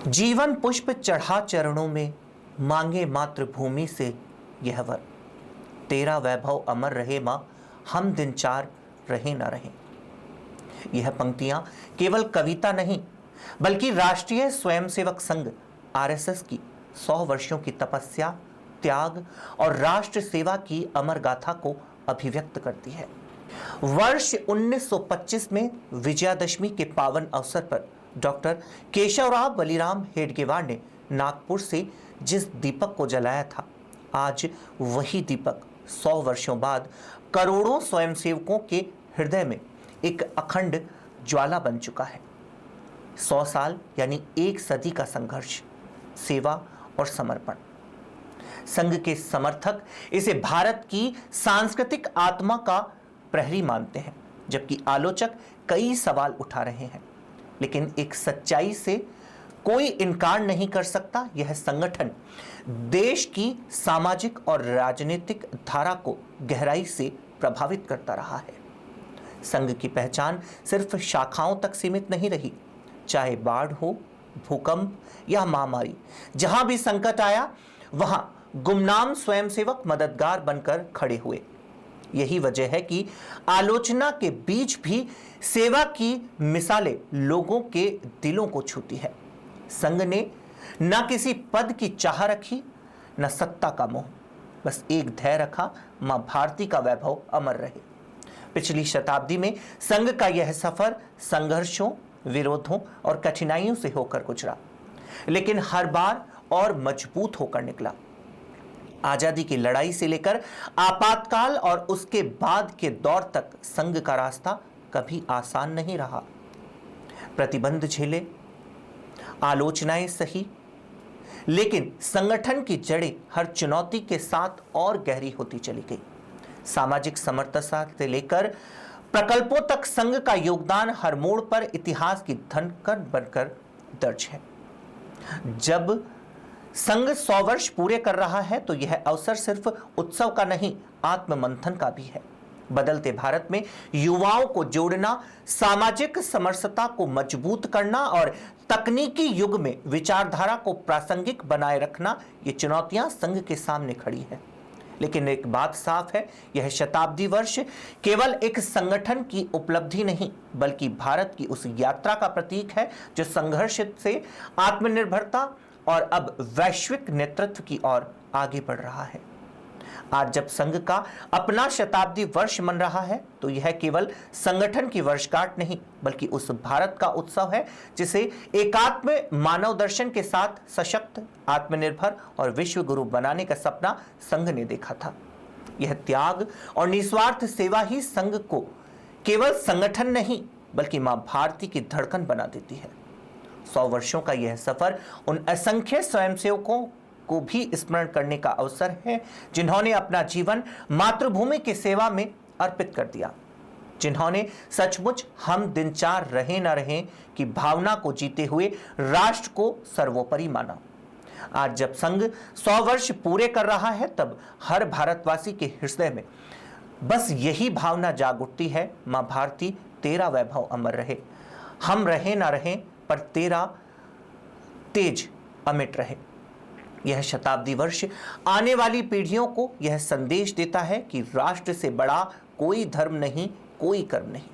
जीवन पुष्प चढ़ा चरणों में, मांगे मातृभूमि से यह वर। तेरा वैभव अमर रहे मां, हम दिन चार रहे न रहे। यह पंक्तियां केवल कविता नहीं बल्कि राष्ट्रीय स्वयंसेवक संघ आरएसएस की 100 वर्षों की तपस्या, त्याग और राष्ट्र सेवा की अमर गाथा को अभिव्यक्त करती है। वर्ष 1925 में विजयादशमी के पावन अवसर पर डॉक्टर केशवराव बलिराम हेडगेवार ने नागपुर से जिस दीपक को जलाया था, आज वही दीपक 100 वर्षों बाद करोड़ों स्वयंसेवकों के हृदय में एक अखंड ज्वाला बन चुका है। 100 साल यानी एक सदी का संघर्ष, सेवा और समर्पण। संघ के समर्थक इसे भारत की सांस्कृतिक आत्मा का प्रहरी मानते हैं, जबकि आलोचक कई सवाल उठा रहे हैं। लेकिन एक सच्चाई से कोई इनकार नहीं कर सकता, यह संगठन देश की सामाजिक और राजनीतिक धारा को गहराई से प्रभावित करता रहा है। संघ की पहचान सिर्फ शाखाओं तक सीमित नहीं रही। चाहे बाढ़ हो, भूकंप या महामारी, जहां भी संकट आया वहां गुमनाम स्वयंसेवक मददगार बनकर खड़े हुए। यही वजह है कि आलोचना के बीच भी सेवा की मिसालें लोगों के दिलों को छूती है। संघ ने न किसी पद की चाह रखी, न सत्ता का मोह, बस एक ध्येय रखा, मां भारती का वैभव अमर रहे। पिछली शताब्दी में संघ का यह सफर संघर्षों, विरोधों और कठिनाइयों से होकर गुजरा, लेकिन हर बार और मजबूत होकर निकला। आजादी की लड़ाई से लेकर आपातकाल और उसके बाद के दौर तक संघ का रास्ता कभी आसान नहीं रहा। प्रतिबंध झेले, आलोचनाएं सही, लेकिन संगठन की जड़ें हर चुनौती के साथ और गहरी होती चली गई। सामाजिक समरसता से लेकर प्रकल्पों तक संघ का योगदान हर मोड़ पर इतिहास की धनकन बनकर दर्ज है। जब संघ 100 वर्ष पूरे कर रहा है तो यह अवसर सिर्फ उत्सव का नहीं, आत्ममंथन का भी है। बदलते भारत में युवाओं को जोड़ना, सामाजिक समरसता को मजबूत करना और तकनीकी युग में विचारधारा को प्रासंगिक बनाए रखना, ये चुनौतियां संघ के सामने खड़ी है। लेकिन एक बात साफ है, यह शताब्दी वर्ष केवल एक संगठन की उपलब्धि नहीं बल्कि भारत की उस यात्रा का प्रतीक है जो संघर्ष से आत्मनिर्भरता और अब वैश्विक नेतृत्व की ओर आगे बढ़ रहा है। आज जब संघ का अपना शताब्दी वर्ष मन रहा है तो यह केवल संगठन की वर्षगांठ नहीं बल्कि उस भारत का उत्सव है जिसे एकात्म मानव दर्शन के साथ सशक्त, आत्मनिर्भर और विश्व गुरु बनाने का सपना संघ ने देखा था। यह त्याग और निस्वार्थ सेवा ही संघ को केवल संगठन नहीं बल्कि मां भारती की धड़कन बना देती है। 100 वर्षों का यह सफर उन असंख्य स्वयंसेवकों को भी स्मरण करने का अवसर है जिन्होंने अपना जीवन मातृभूमि की सेवा में अर्पित कर दिया, जिन्होंने सचमुच हम दिन चार रहे न रहे की भावना को जीते हुए राष्ट्र को सर्वोपरि माना। आज जब संघ 100 वर्ष पूरे कर रहा है तब हर भारतवासी के हृदय में बस यही भावना जाग उठती है, मां भारती तेरा वैभव अमर रहे। हम रहे ना रहे पर तेरा तेज अमिट रहे। यह शताब्दी वर्ष आने वाली पीढ़ियों को यह संदेश देता है कि राष्ट्र से बड़ा कोई धर्म नहीं, कोई कर्म नहीं।